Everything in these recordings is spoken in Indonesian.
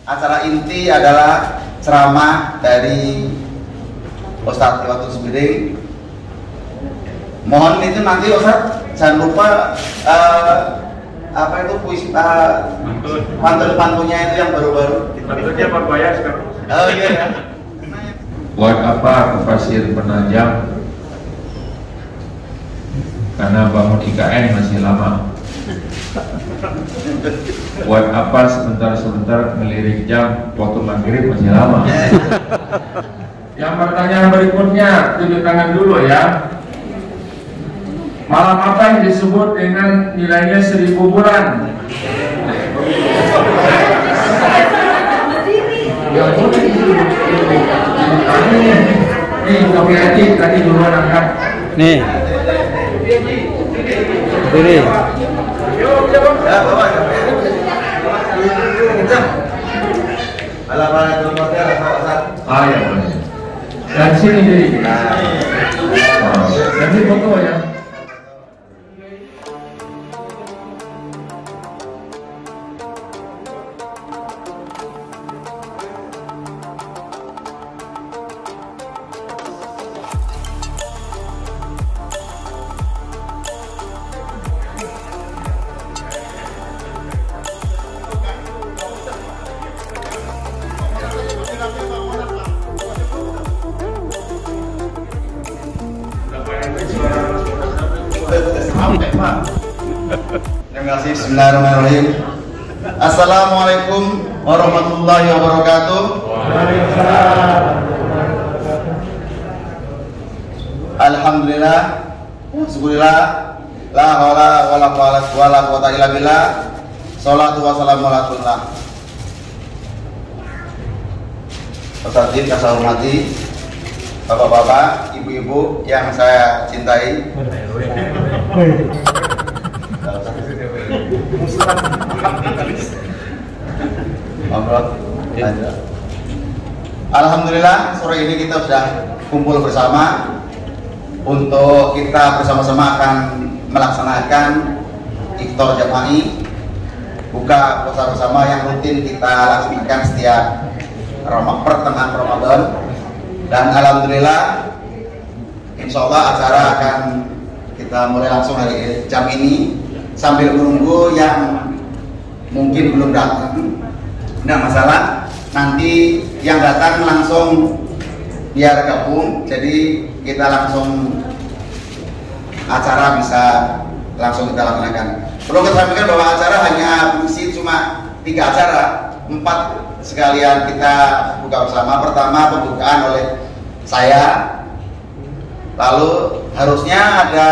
Acara inti adalah ceramah dari Ustadz Iwatul Subiring. Mohon itu nanti Ustadz jangan lupa apa itu puisi pantun-pantunnya itu yang baru-baru. Pantunnya berbayar sekarang. Oh iya ya. Buat apa ke pasir penajam? Karena bangun IKN masih lama. Buat apa sebentar-sebentar melirik jam? Waktu maghrib masih lama. Yang pertanyaan berikutnya, tunjuk tangan dulu ya. Malam apa yang disebut dengan nilainya 1000 bulan? Yang boleh nih, Kopi Haji tadi duluan angkat. Nih. Ini. Ya, bawa. Alhamdulillah hotel Ustaz. Ah ya boleh. Dan sini jadi. Nanti foto ya. Terima kasih. Bismillahirrahmanirrahim. Assalamualaikum warahmatullahi wabarakatuh. Alhamdulillah, syukurillah, la haula wala quwata illa billah. Sholatu wassalamu ala rasulillah. Ustadzin kasih hormati, bapak-bapak, ibu-ibu yang saya cintai. Alhamdulillah, sore ini kita sudah kumpul bersama untuk kita bersama-sama akan melaksanakan iftar jama'i, buka puasa bersama yang rutin kita laksanakan setiap pertengahan Ramadan. Dan alhamdulillah, insya Allah acara akan kita mulai langsung hari jam ini sambil menunggu yang mungkin belum datang. Tidak masalah, nanti yang datang langsung biar gabung, jadi kita langsung acara bisa langsung kita laksanakan. Perlu kita sampaikan bahwa acara hanya berisi cuma 3 acara, 4 sekalian kita buka bersama. Pertama pembukaan oleh saya, lalu harusnya ada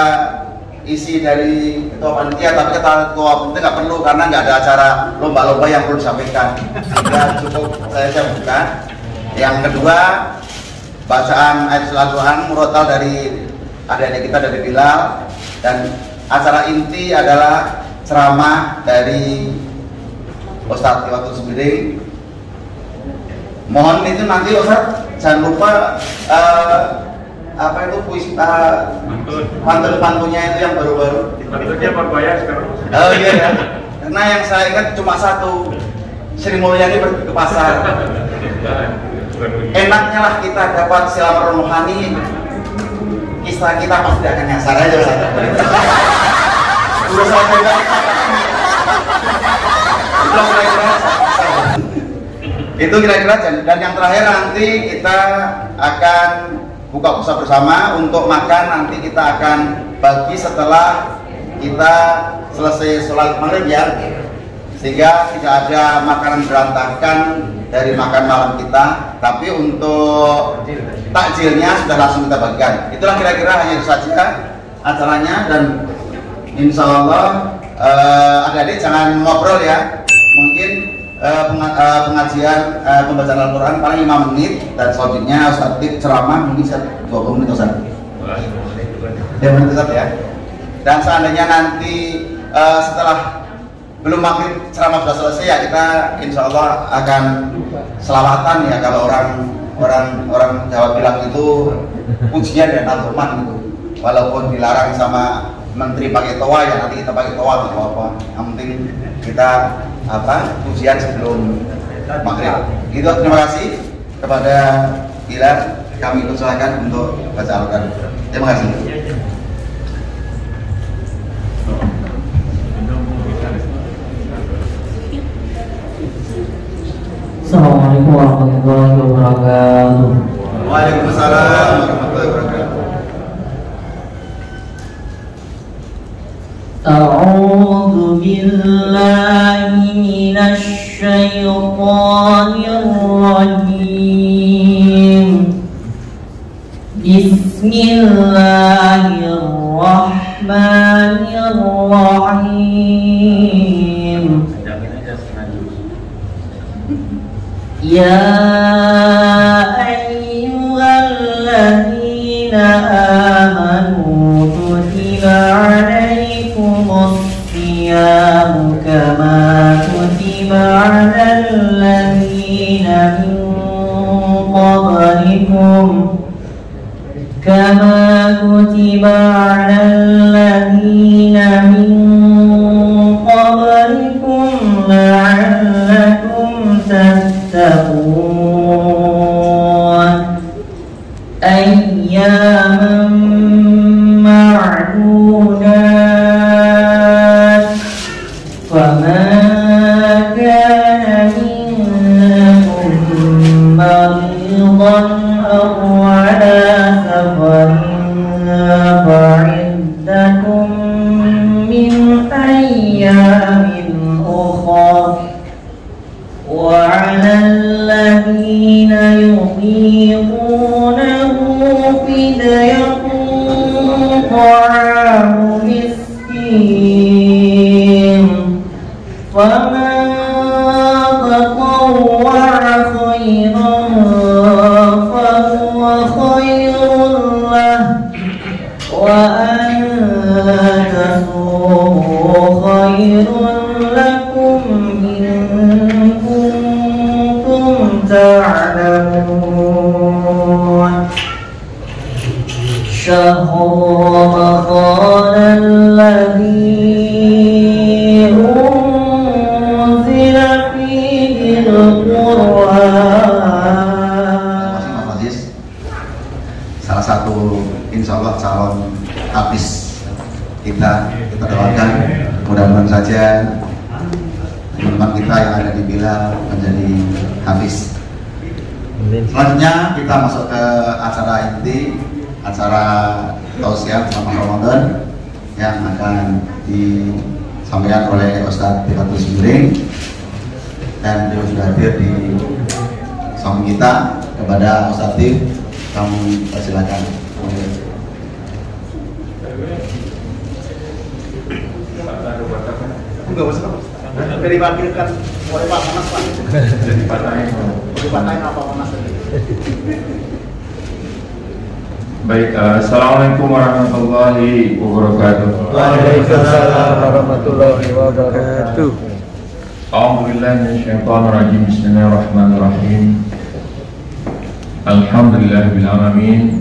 isi dari ketua panitia, tapi kata ketua panitia nggak perlu karena nggak ada acara lomba-lomba yang perlu disampaikan, sehingga cukup saya buka. Yang kedua, bacaan ayat Al-Quran murotal dari adik-adik kita dari Bilal. Dan acara inti adalah ceramah dari Ustadz Iwatul Subiring. Mohon itu nanti Ustadz jangan lupa apa itu puisi pantun-pantunnya itu yang baru-baru. Pantunnya berbayar sekarang. Oh iya ya. Karena yang saya ingat cuma satu, Sri Mulyani pergi ke pasar. Enaknya lah kita dapat silaturahmi rohani, kisah kita pasti akan nyasar aja. Udah sampai itu kira-kira. Dan yang terakhir nanti kita akan buka puasa bersama. Untuk makan nanti kita akan bagi setelah kita selesai sholat maghrib ya, sehingga tidak ada makanan berantakan dari makan malam kita. Tapi untuk takjilnya sudah langsung kita bagikan. Itulah kira-kira hanya itu saja acaranya. Dan insya Allah adik-adik jangan ngobrol ya. Mungkin pengajian pembacaan Al-Quran paling 5 menit, dan selanjutnya Ustadz ceramah mungkin 20 menit Ustadz. Ya menit Ustadz ya. Dan seandainya nanti setelah belum maghrib ceramah sudah selesai ya, kita insya Allah akan selawatan ya. Kalau orang Jawa bilang itu pujian dan nazuman gitu. Walaupun dilarang sama menteri pakai toa ya, nanti kita pakai toa nggak apa-apa. Yang penting kita pujian sebelum maghrib. Itu terima kasih kepada Bilal. Kami ikut silakan untuk baca Al-Quran. Terima kasih. Assalamualaikum warahmatullahi wabarakatuh. Waalaikumsalam warahmatullahi wabarakatuh. A'udzu billahi minasy syaithanir rajim. Bismillahirrahmanirrahim. Ya ayyuhalladzina amanu kutiba alaikumus siyamu kama kutiba alal ladzina min qablikum كما كتب على الذين من قبلكم لعلكم تتقون أياما معدودات فمن كان منكم مريضا أو على فعدة من أيام أخر وعلى الذين يطيقونه فدية طعام مسكين فمن تطوع خيرا فهو خير له وأن تصوموا خير لكم إن كنتم تعلمون شهر رمضان الذي أنزل فيه القرآن. Salah satu insya Allah calon hafiz kita doakan mudah-mudahan saja teman-teman kita yang ada di Bilal menjadi hafiz. Selanjutnya kita masuk ke acara inti, acara tausiah selama Ramadan yang akan disampaikan oleh Ustadz Tifatul Simring, dan dia sudah hadir di samping kita. Kepada Ustadz Tif, kami persilakan. Enggak usah, dari wakilkan oleh Pak Mas Pak. Dipatahin apa Mas tadi? Baik, assalamualaikum warahmatullahi wabarakatuh. Waalaikumsalam warahmatullahi wabarakatuh. A'udzubillahi minasyaitonirrajim. Bismillahirrahmanirrahim. Alhamdulillahirabbil alamin.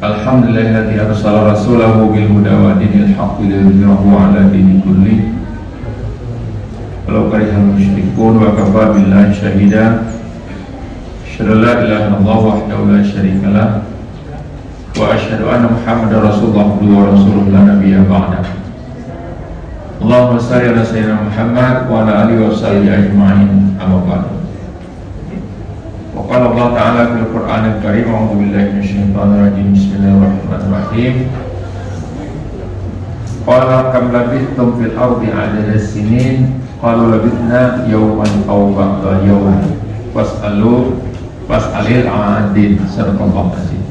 Alhamdulillahilladzi arsala rasulahu bil huda wa dinil haqqi liyudhhirahu 'ala dini kulli walau karihal musyrikun wa kafa billahi shahida. Asyhadu an la ilaha illallah wahdahu la syarika lah wa asyhadu anna Muhammadar Rasulullah wa rasuluhu la nabiyya ba'da. Allahumma shalli ala sayyidina Muhammad wa ala alihi wa sahbihi ajma'in. Amma ba'du. Qala Allah Ta'ala fil Qur'anil Karim, a'udzu billahi minasyaitonir rajim. Bismillahirrahmanirrahim. Qala kam labithtum fil ardi 'adada sinin qalu labithna yawman aw ba'da yawm fas'alil 'adin. Sadaqallahu azim.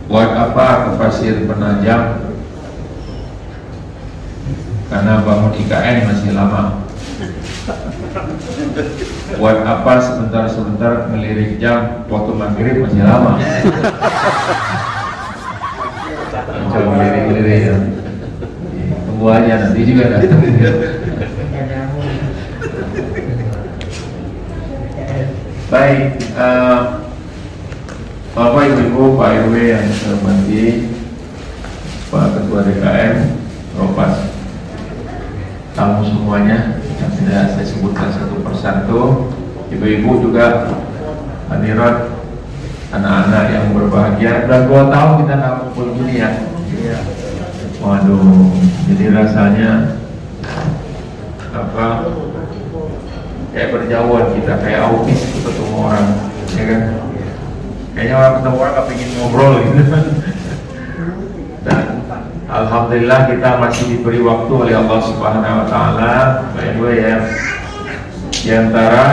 Buat apa ke pasir penajam? Karena bangun IKN masih lama. Buat apa sebentar-sebentar ngelirik jam, waktu maghrib masih lama. Coba ngelirik-ngelirik ya. Tunggu aja, nanti juga datang. Baik, Bapak Ibu Pak RW yang saya hormati, Pak Ketua DKM Ropas, tamu semuanya yang tidak saya sebutkan satu persatu, ibu-ibu juga hadirat, anak-anak yang berbahagia. Udah 2 tahun kita nggak kumpul gini ya. Waduh, jadi rasanya apa? Kayak berjauhan kita, kayak autis ketemu orang, ya kan? Kayaknya orang ketemu orang nggak pengen ngobrol gitu. Dan alhamdulillah kita masih diberi waktu oleh Allah Subhanahu Wa Taala. By the way ya, di antara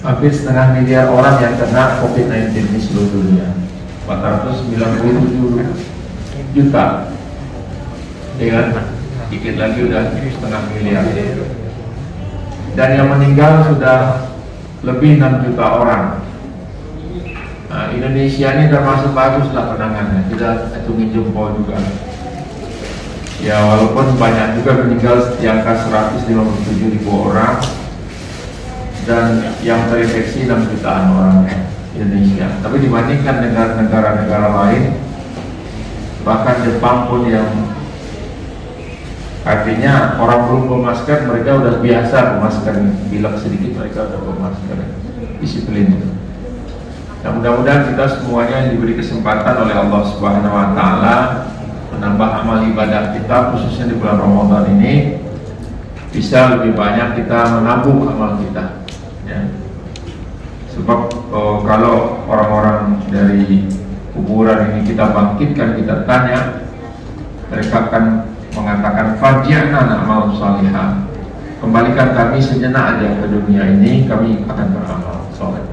hampir 1,5 miliar orang yang kena COVID-19 di seluruh dunia, 497 juta, ya kan? Dikit lagi udah 1,5 miliar. Dan yang meninggal sudah lebih 6 juta orang. Nah, Indonesia ini termasuk baguslah penanganannya, kita acungin jempol juga. Ya walaupun banyak juga meninggal di angka 157.000 orang, dan yang terinfeksi 6 jutaan orang Indonesia. Tapi dibandingkan dengan negara-negara lain, bahkan Jepang pun yang artinya orang belum bermasker, mereka udah biasa bermasker. Bila sedikit mereka udah bermasker, disiplin itu. Nah, mudah-mudahan kita semuanya diberi kesempatan oleh Allah Subhanahu Wa Taala menambah amal ibadah kita, khususnya di bulan Ramadan ini, bisa lebih banyak kita menabung amal kita. Ya. Sebab kalau orang-orang dari kuburan ini kita bangkitkan, kita tanya, mereka akan mengatakan farji'na amal salihah, kembalikan kami sejenak aja ke dunia ini, kami akan beramal soleh.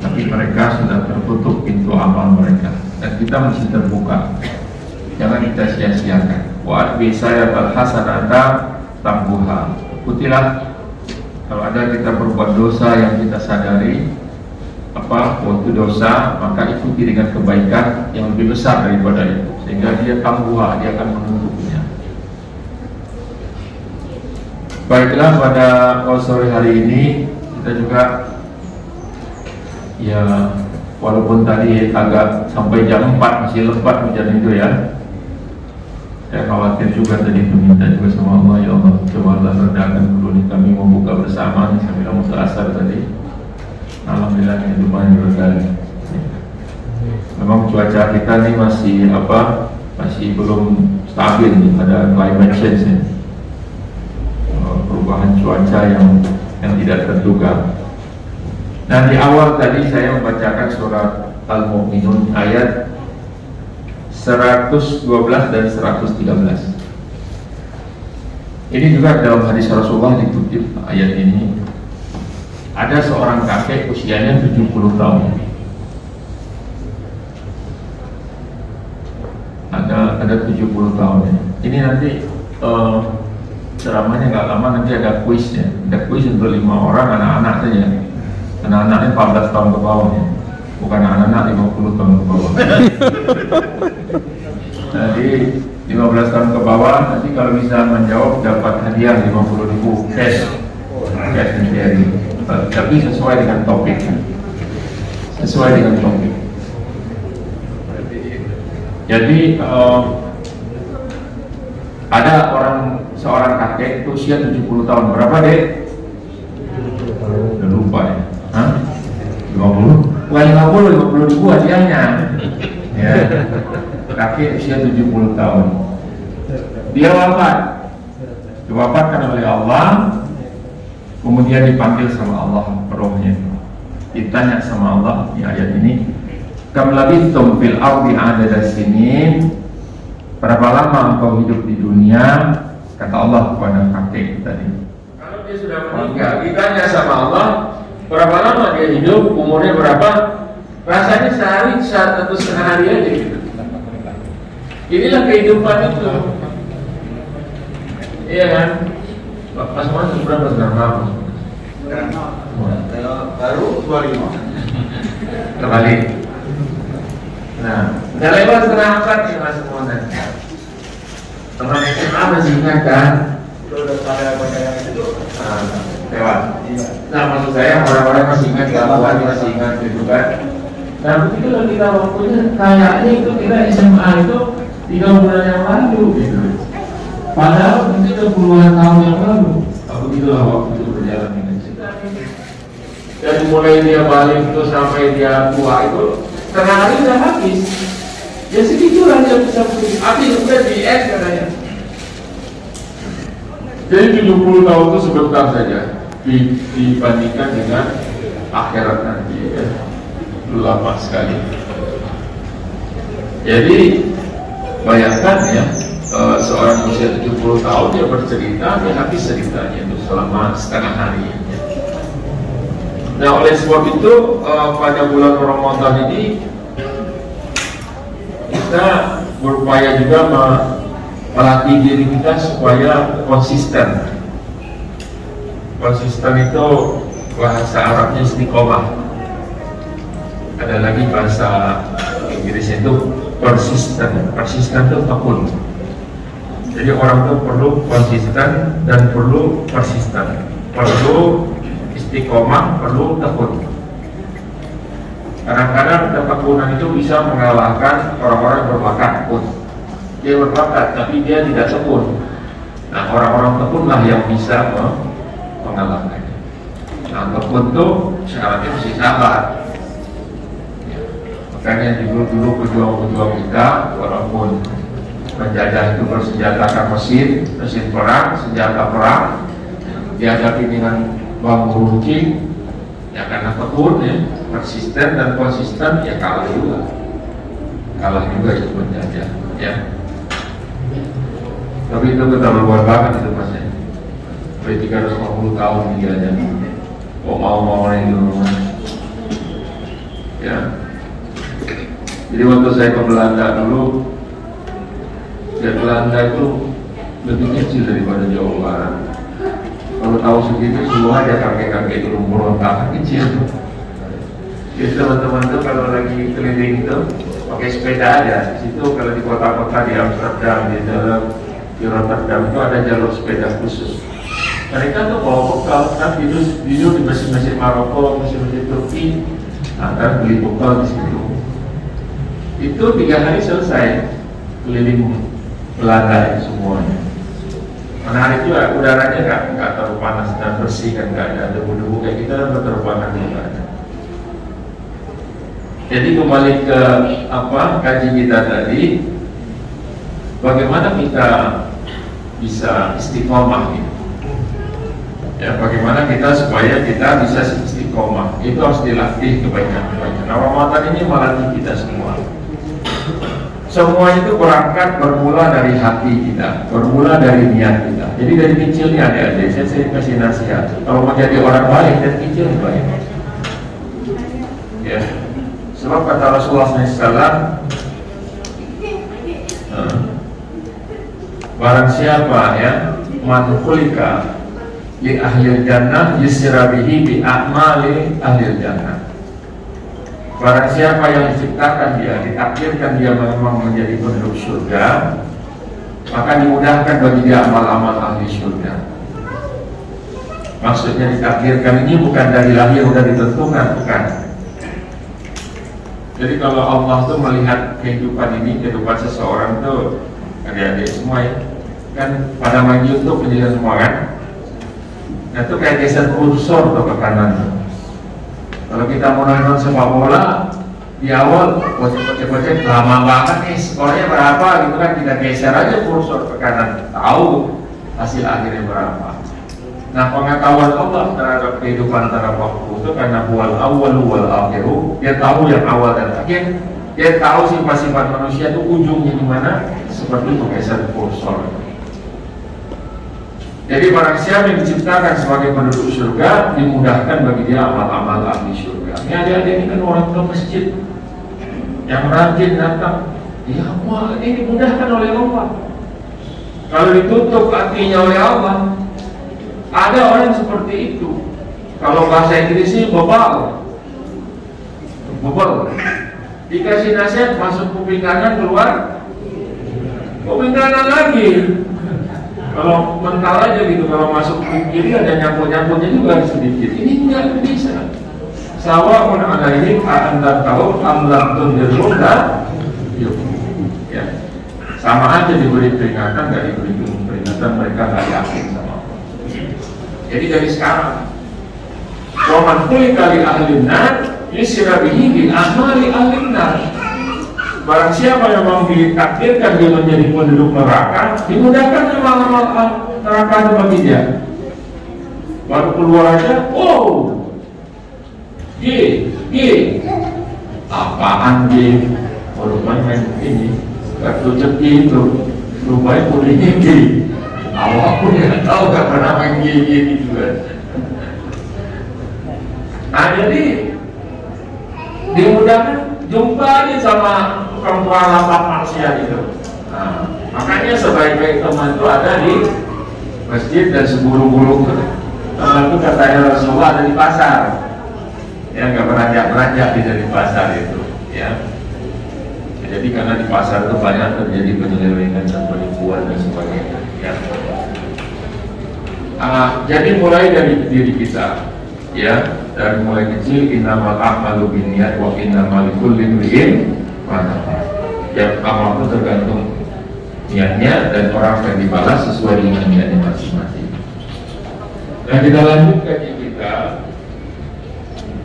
Tapi mereka sudah tertutup pintu amal mereka, dan kita masih terbuka. Jangan kita sia-siakan. Wa saya hasanata tambuha. Ikutilah kalau ada kita berbuat dosa yang kita sadari waktu dosa, maka ikuti dengan kebaikan yang lebih besar daripada itu, sehingga dia tambuha, dia akan menutupnya. Baiklah, pada sore hari ini kita juga ya, walaupun tadi agak sampai jam 4 masih lebat hujan itu ya, saya khawatir juga tadi meminta juga sama Allah, ya Allah cobalah redakan dulu nih, kami mau buka bersama nih sambil musul asar tadi. Alhamdulillah itu banyak berkali. Memang cuaca kita nih masih belum stabil nih, ada climate change ya. Perubahan cuaca yang tidak terduga. Nah, di awal tadi saya membacakan surat Al-Mu'minun ayat 112 dan 113. Ini juga dalam hadis Rasulullah dikutip ayat ini. Ada seorang kakek usianya 70 tahun. Ada 70 tahun ya. Ini nanti ceramahnya nggak lama, nanti ada kuisnya. Ada kuis untuk 5 orang anak-anak saja. Anak-anaknya 14 tahun ke bawah ya. Bukan anak-anak 50 tahun ke bawah. Jadi 15 tahun ke bawah, nanti kalau bisa menjawab dapat hadiah 50.000 cash nanti. Tapi sesuai dengan topik. Jadi ada seorang kakek usia 70 tahun. Berapa dek? Udah lupa ya. 50? Bukan 50.000 hadiahnya. Ya. Kakek usia 70 tahun. Dia wafat. Diwafatkan oleh Allah. Kemudian dipanggil sama Allah rohnya. Ditanya sama Allah di ayat ini, kam labithum fil ardi adada sinin, berapa lama engkau hidup di dunia? Kata Allah kepada kakek tadi. Kalau dia sudah meninggal, ditanya sama Allah, berapa lama dia hidup, umurnya berapa? Rasanya sehari, satu setengah hari aja gitu. Inilah kehidupan itu. Iya kan? Mas Mas berapa sekarang? Baru 25. Terbalik. Nah, udah lewat setengah 4 nih Mas Mas. Teman SMA masih ingat kan? Udah pada yang itu. Lewat. Nah, maksud saya orang-orang masih ingat, kawan masih ingat gitu kan? Nah, begitu kalau kita waktunya kayaknya itu kita SMA itu 3 bulan yang lalu gitu. Padahal mungkin udah puluhan tahun yang lalu. Begitulah waktu itu berjalan dengan cerita. Dan mulai dia balik itu sampai dia tua itu setengah hari udah habis. Ya segitulah dia bisa beli. Habis udah di end katanya. Jadi 70 tahun itu sebentar saja dibandingkan dengan akhirat nanti ya. Lama sekali. Jadi bayangkan ya, seorang usia 70 tahun dia bercerita, dia habis ceritanya itu selama setengah hari ya. Nah oleh sebab itu pada bulan Ramadan ini kita berupaya juga melatih diri kita supaya konsisten. Konsisten itu bahasa Arabnya istiqomah. Ada lagi bahasa Inggrisnya itu persisten. Persisten itu tekun. Jadi orang itu perlu konsisten dan perlu persisten. Perlu istiqomah, perlu tekun. Kadang-kadang ketekunan itu bisa mengalahkan orang-orang berbakat pun. Dia berbakat tapi dia tidak tekun. Nah orang-orang tekunlah yang bisa mengalahkannya. Nah tekun itu syaratnya mesti sabar. Makanya dulu pejuang-pejuang kita walaupun penjajah itu bersenjatakan mesin perang, senjata perang dihadapi dengan bambu runcing ya karena tekun ya, persisten dan konsisten ya kalah juga itu penjajah ya. Tapi itu keterlaluan banget itu mas ya. Sampai 350 tahun dia aja kok mau itu ya. Jadi waktu saya ke Belanda dulu, Belanda itu lebih kecil daripada Jawa Barat. Kalau tahu segitu, semua aja kakek-kakek itu berontak kecil tuh. Jadi teman-teman tuh kalau lagi keliling itu pakai sepeda aja. Di situ kalau di kota-kota di Amsterdam, di Rotterdam itu ada jalur sepeda khusus. Mereka tuh bawa bekal, kan tidur di masjid-masjid Maroko, masjid-masjid Turki, akan beli bekal di situ. Itu 3 hari selesai keliling Belanda semuanya. Menarik juga, udaranya nggak terlalu panas dan bersih kan, nggak ada debu-debu kayak kita dan berterbangan juga. Jadi kembali ke kaji kita tadi, bagaimana kita bisa istiqomah gitu. Ya, bagaimana kita supaya kita bisa istiqomah itu harus dilatih kebanyakan. Nah, Ramadan ini melatih kita semua. Semua itu bermula dari hati kita, bermula dari niat kita. Jadi dari kecilnya adik-adik, saya kasih nasihat. Kalau mau jadi orang baik, dari kecil baik. Ya, sebab kata Rasulullah SAW, barang siapa ya man khulika li ahlil jannah yusra bihi bi a'mali ahlil jannah. Barang siapa yang diciptakan dia, ditakdirkan dia memang menjadi penduduk surga, maka dimudahkan bagi dia amal-amal ahli surga. Maksudnya ditakdirkan ini bukan dari lahir sudah ditentukan, bukan. Jadi kalau Allah tuh melihat kehidupan ini, kehidupan seseorang tuh adik-adik semua ya, kan pada main YouTube penjelasan semua kan. Nah itu kayak geser kursor ke kanan. Kalau kita mau nonton sepak bola di awal bocet-bocet lama banget nih, skornya berapa gitu kan, kita geser aja kursor ke kanan, tahu hasil akhirnya berapa. Nah pengetahuan Allah terhadap kehidupan antara waktu itu karena wal awal wal akhiru, dia tahu yang awal dan akhir, dia tahu sifat-sifat manusia itu ujungnya di mana, seperti itu geser kursor. Jadi barang siapa yang diciptakan sebagai penduduk surga, dimudahkan bagi dia amal-amal ahli surga. Ini adik-adik ini kan orang ke masjid yang rajin datang, ya Allah ini dimudahkan oleh Allah. Kalau ditutup hatinya oleh Allah, ada orang seperti itu. Kalau bahasa Inggrisnya bebal, dikasih nasihat masuk kuping kanan, keluar kuping kanan lagi. Kalau mental aja gitu, kalau masuk ke kiri ada nyangkut-nyangkutnya juga sedikit. Ini nggak bisa. Sawa'un alaihim a'antar tahu amlam tundirun dan ya sama aja diberi peringatan, nggak diberi peringatan. dan mereka nggak yakin sama Allah. Jadi dari sekarang, waman kali ahlinar yusirabihi bin amali ahlinar. Barang siapa yang mau ditakdirkan dia menjadi penduduk neraka, dimudahkan amal-amal neraka itu bagi dia. Baru keluar aja, oh, apaan G? Rupanya main ini, kartu ceki itu, rupanya kulinya G. Awak pun nggak tahu gak pernah main G gitu kan. Nah jadi dimudahkan, jumpa aja sama perempuan lapak maksiat itu. Nah, makanya sebaik-baik teman itu ada di masjid dan seburu-buru teman itu katanya Rasulullah ada di pasar. Ya nggak beranjak-beranjak di pasar itu, ya. Jadi karena di pasar itu banyak terjadi penyelewengan dan penipuan dan sebagainya. Ya. Jadi mulai dari diri kita, ya, dari mulai kecil innamal a'malu binniyat wa innamal likulli imri'in ma nawa. Ya, amal itu tergantung niatnya dan orang akan dibalas sesuai dengan niatnya masing-masing. Dan kita lanjutkan kita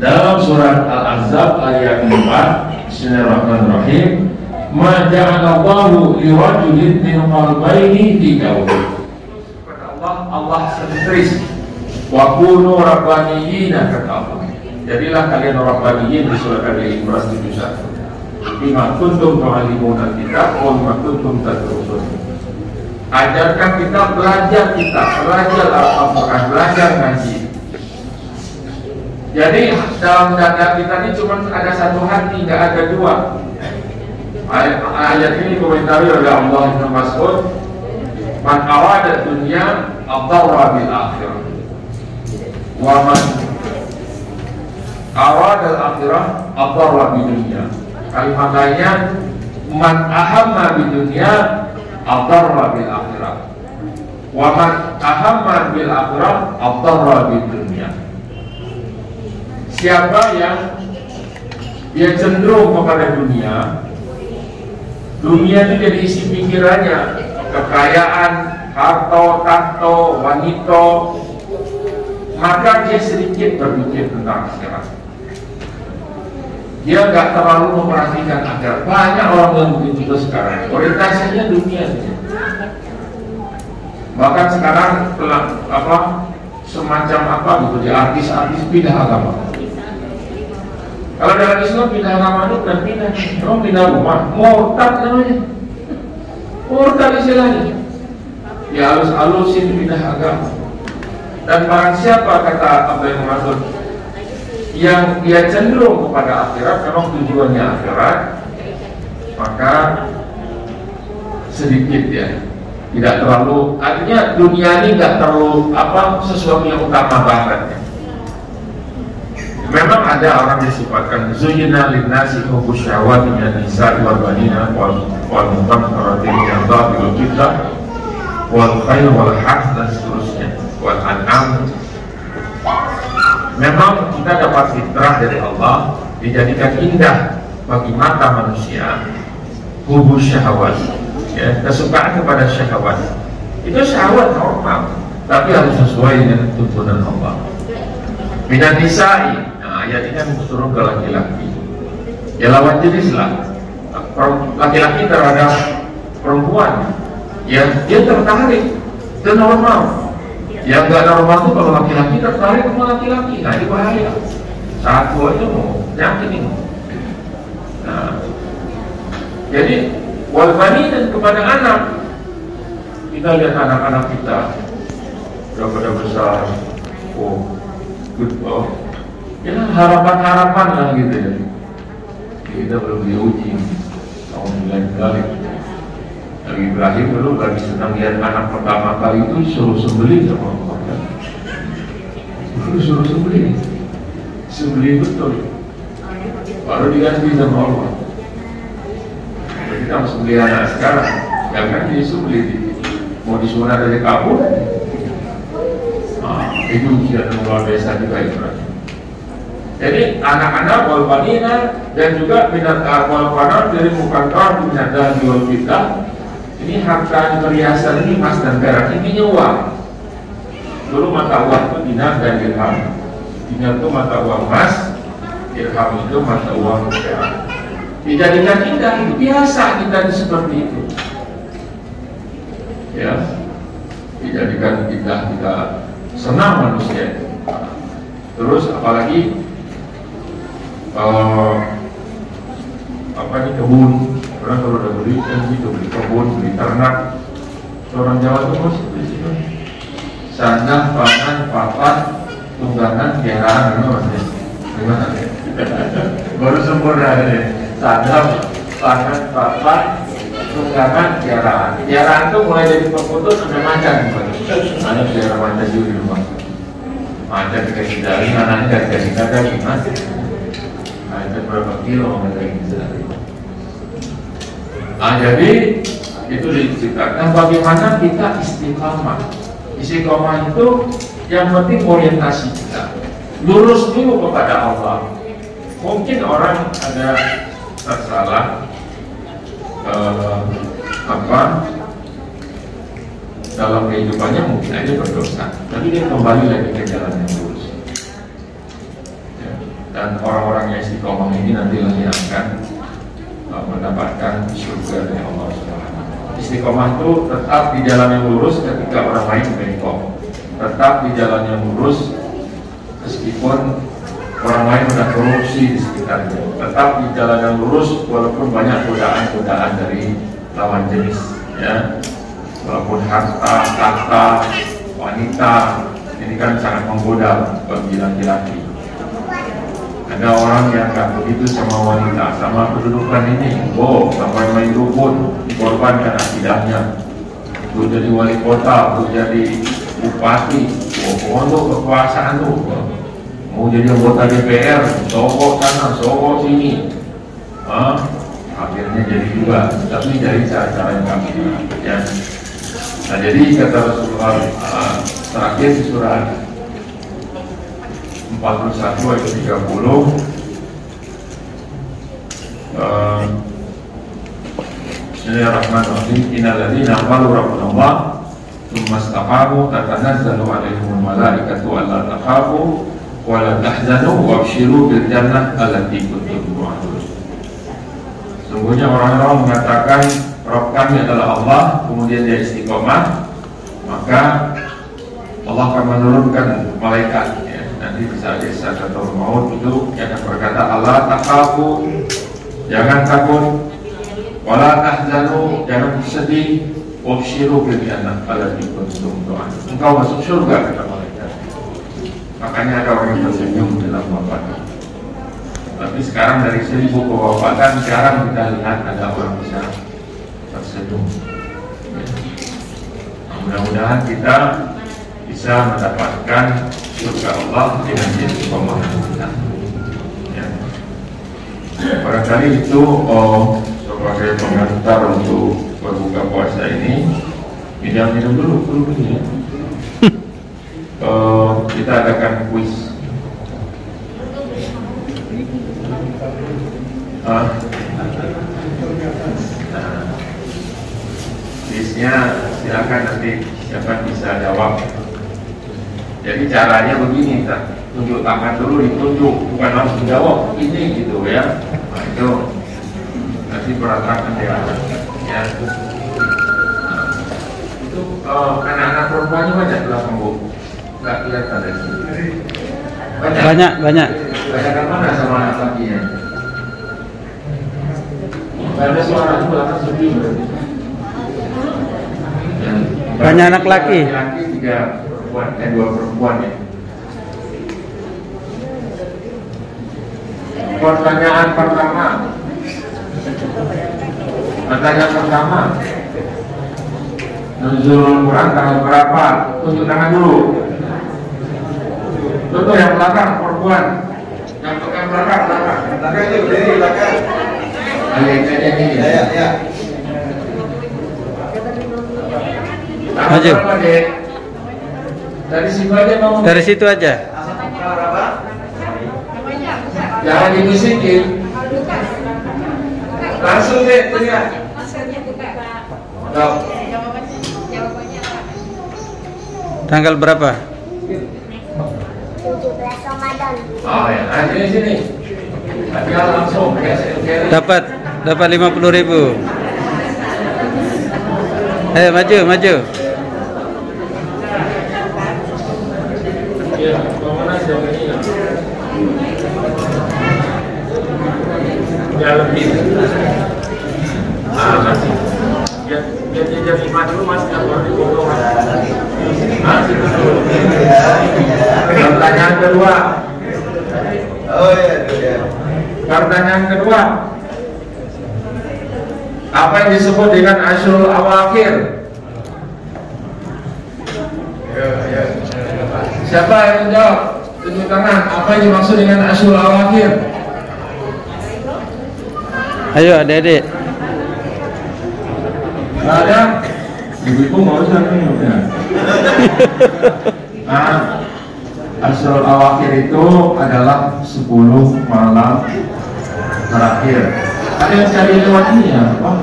dalam surat Al-Ahzab ayat 4. Bismillahirrahmanirrahim. Ma ja'alallahu lirajulin min qalbayni fi jawfihi. Allah sentris. Wa kunu rabbaniyina kata Allah. Jadilah kalian rabbaniyin di surat Al-Imran 71. Bima kuntum tu'allimuna kitab wa bima kuntum tadrusun. Ajarkan kita, belajar Al-Quran, belajar ngaji. Jadi dalam dada kita ini cuma ada satu hati, nggak ada dua. Ayat ini komentari oleh Allah Ibn Mas'ud. Man awada dunya adawra bil akhirah, wa man awada al-akhirah adawra bil dunya. Kalimat lainnya, man ahamma bil dunya adawra bil akhirah, wa man ahamma bil akhirah adawra bil dunya. Siapa yang dia cenderung kepada dunia itu jadi isi pikirannya, kekayaan, harta, tahta, wanita, maka dia sedikit berpikir tentang akhirat. Dia nggak terlalu memperhatikan akhirat. Banyak orang yang begitu sekarang, orientasinya dunia. Bahkan sekarang semacam gitu, di artis-artis pindah agama. Kalau dalam Islam pindah agama itu bukan pindah rumah, murtad namanya. Murtad istilahnya. Ya halus-halusin pindah agama. Dan barang siapa kata Abdul Mas'ud yang dia cenderung kepada akhirat, memang tujuannya akhirat, maka sedikit ya, tidak terlalu, artinya dunia ini nggak terlalu sesuatu yang utama banget. Memang ada orang disifatkan zuyyina linnasi hubbus syahawati minan nisa'i wal banina wal muqaddaratin minadh bil fitnah wal khayl wal harth dan seterusnya wal an'am. Memang kita dapat fitrah dari Allah, dijadikan indah bagi mata manusia hubbus syahawat, ya, kesukaan kepada syahwat. Itu syahwat normal, tapi harus sesuai dengan tuntunan Allah. Minan nisa'i, ayat ini kan turun ke laki-laki. Ya lawan jenis lah. Laki-laki terhadap perempuan, ya dia tertarik, itu normal. Yang nggak normal itu kalau laki-laki tertarik sama laki-laki, nah itu bahaya. Satu aja mau yakin ini. Nah, jadi walbani dan kepada anak, kita lihat anak-anak kita udah pada besar, ya harapan-harapan lah gitu ya. Kita belum diuji tahun 9 kali. Nabi Ibrahim dulu lagi senang lihat anak pertama kali itu suruh sembelih sama Allah. Itu suruh sembelih betul. Baru diganti sama Allah. Kita harus sembelih anak sekarang, jangan disembelih mau disunat dari kabur. Itu ujian luar biasa juga Ibrahim. Jadi anak-anak walbanina dan juga minat walbanat dari mukantar minat dan jual kita Ini harta perhiasan ini emas dan perak, intinya uang. Dulu mata uang itu dinar dan dirham. Dinar itu mata uang emas, dirham itu mata uang perak. Dijadikan indah, itu biasa kita seperti itu. Ya, dijadikan kita senang manusia. Terus apalagi apa nih, kebun. Orang kalau udah beli kan gitu, beli kebun, beli ternak. Orang Jawa itu seperti itu. Sandah, pangan, papan, tunggangan, geraan, gimana ya? Baru sempurna ini. Sandah, pangan, papan, tunggangan, geraan. Geraan itu mulai dari pemutus sampai macan. Ada daerah macan juga di rumah. Macan dikasih dari anaknya dikasih kakak gimana? Macan berapa kilo daging sehari? Jadi itu diceritakan bagaimana kita istiqamah. Istiqamah itu yang penting orientasi kita, lurus dulu kepada Allah. Mungkin orang ada tersalah dalam kehidupannya, mungkin aja berdosa, tapi dia kembali lagi ke jalan yang lurus. Ya. Dan orang-orang yang istiqamah ini nantilah yang akan mendapatkan surga dari Allah Subhanahu. Istiqomah itu tetap di jalan yang lurus ketika orang lain bengkok, tetap di jalan yang lurus meskipun orang lain sudah korupsi di sekitarnya, tetap di jalan yang lurus walaupun banyak godaan-godaan dari lawan jenis, ya, walaupun harta, tahta, wanita, ini kan sangat menggoda bagi laki-laki. Ada orang yang nggak begitu sama wanita, sama kedudukan ini, sampai main dukun, dikorbankan akidahnya, untuk jadi wali kota, untuk jadi bupati, untuk kekuasaan tuh, mau jadi anggota DPR, sokok sana, sokok sini, akhirnya jadi juga, tapi dari cara-cara yang nggak benar, ya. Nah, jadi kata Rasulullah terakhir di surat 41 ayat 30, Bismillahirrahmanirrahim. Innal ladzina qalu rabbuna Allah tsumma istaqamu tatanazzalu 'alaihimul malaikatu alla takhafu wa la tahzanu wabshiru bil jannah allati kuntum tu'adun. Sungguhnya orang-orang mengatakan Rabb kami adalah Allah, kemudian dia istiqomah, maka Allah akan menurunkan malaikat. Nanti bisa desa atau maut itu yang akan berkata Allah takhafu, jangan takut, wala tahzanu, jangan bersedih, wabshiru bil jannah allati kuntum tu'adun. Engkau masuk surga, kata malaikat. Makanya ada orang yang tersenyum dalam wafat. Tapi sekarang dari 1000 kewafatan jarang kita lihat ada orang bisa tersenyum. Mudah-mudahan kita bisa mendapatkan surga Allah dengan istiqomah kita. Ya. Barangkali itu sebagai pengantar untuk berbuka puasa ini. Minum dulu ya. Kita adakan kuis. Kuisnya silakan nanti siapa bisa jawab. Jadi caranya begini, tunjuk tangan dulu, ditunjuk, bukan langsung jawab ini gitu ya. Nah, itu nanti berantakan ya. Itu anak-anak perempuannya banyak di belakang Bu, nggak kelihatan dari sini. Banyak. Banyak yang mana sama anak lakinya? Ada suara di belakang sepi berarti. Banyak anak laki. Laki 3 perempuan, 2 perempuan ya. Pertanyaan pertama. Nuzulul Quran tanggal berapa? Tunjuk tangan dulu. Contoh yang belakang perempuan. Yang belakang. Belakang itu berdiri belakang. Ini. Ya. Maju. Dari situ aja mau. Dari situ aja. Jangan dibisikin. Langsung deh, lihat. Jawabannya apa? Tanggal berapa? 17 Ramadan. Oh ya, sini. Tinggal langsung. Dapat 50.000. Ayo maju. Ya, mana jawabannya? Ya lebih. Masih. Ya, jadi maju mas, nggak boleh dipotong. Pertanyaan kedua. Oh iya. Pertanyaan kedua. Apa yang disebut dengan Asyrul Awakhir? Siapa yang menjawab? Tunjuk tangan. Apa yang dimaksud dengan Asyrul Awakhir? Ayo adik-adik. Ada. Ibu-ibu mau usah nih ya. Asyrul Awakhir itu adalah 10 malam terakhir. Ada yang cari lewat ini ya? Apa?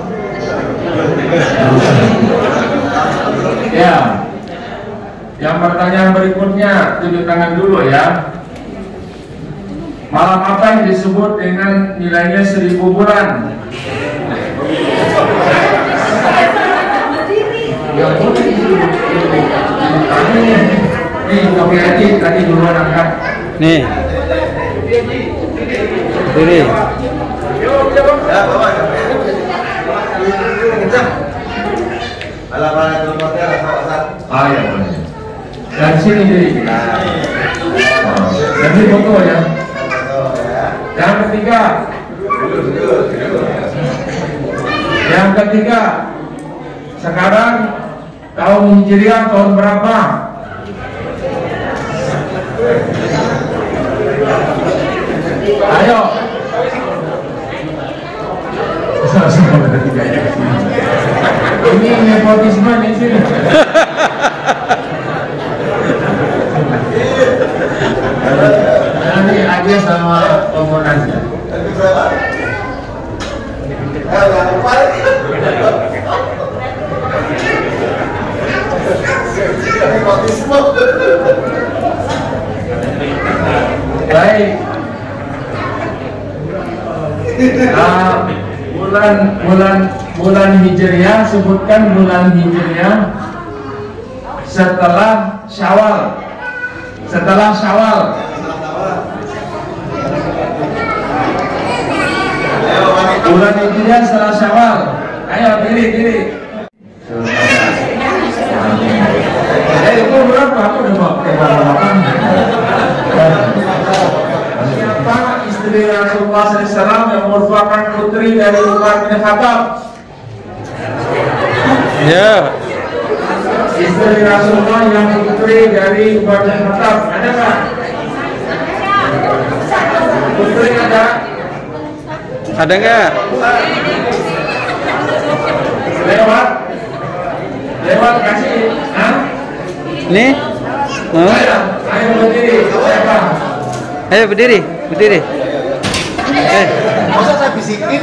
Ya. Yang pertanyaan berikutnya, tunjuk tangan dulu ya. Malam apa yang disebut dengan nilainya 1000 bulan? Ya, nih, kopi aja tadi duluan angkat. Nih. Diri. Ya, bawa. Kencang. Alah, nomornya Ustaz. Ah ya, boleh. Dan sini jadi. Nanti foto ya. Yang ketiga. Sekarang tahun Hijriah tahun berapa? Ayo. Ini nepotisme di sini. Nanti aja sama komunasnya. Baik. Bulan Hijriah, sebutkan bulan Hijriah setelah Syawal. Bulan Hijriah setelah Syawal. Ayo diri. Itu berapa? Aku udah mau makan. Siapa istri Rasulullah SAW yang merupakan putri dari Umar bin Khattab? Ya. Istri Rasulullah yang putri dari Umar bin Khattab ada nggak? Putri ada? Ada nggak? Lewat kasih. Hah? Nih. Oh. Ayo berdiri. Siapa? Ayo berdiri. Masa saya bisikin?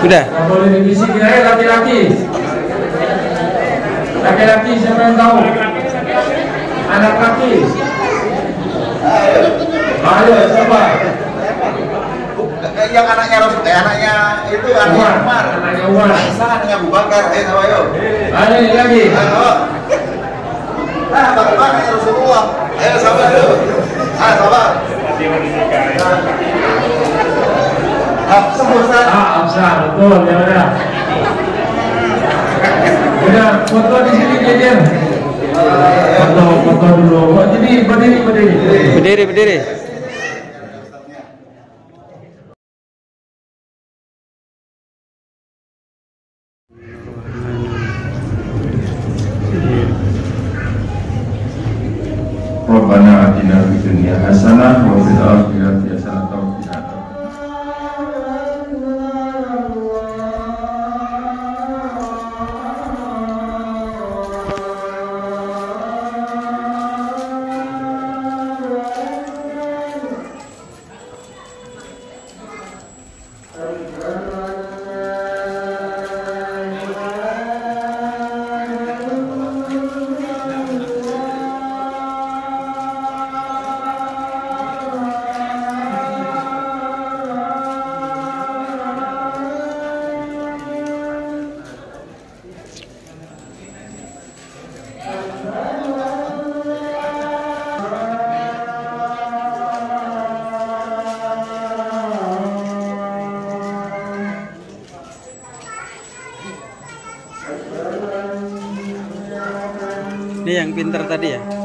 Udah. Nggak boleh dibisikin aja laki-laki. Laki-laki siapa yang tahu? Anak laki. Ayo siapa? Yang anaknya Rasul, anaknya itu anaknya Umar. Anaknya Umar. Aisyah anaknya Abu Bakar. Ayo sama ayo. Ayo ini lagi. Ayo. Bagaimana ya Rasulullah? Ayo sama ayo. Ayo sama. Hafsah Ustaz. Hafsah, betul ya udah. Udah foto di sini jajan. Foto dulu. Jadi berdiri. Rabbana atina fid dunya hasanah wa fil akhirati hasanah wa qina adzabannar. Ini yang pinter tadi ya.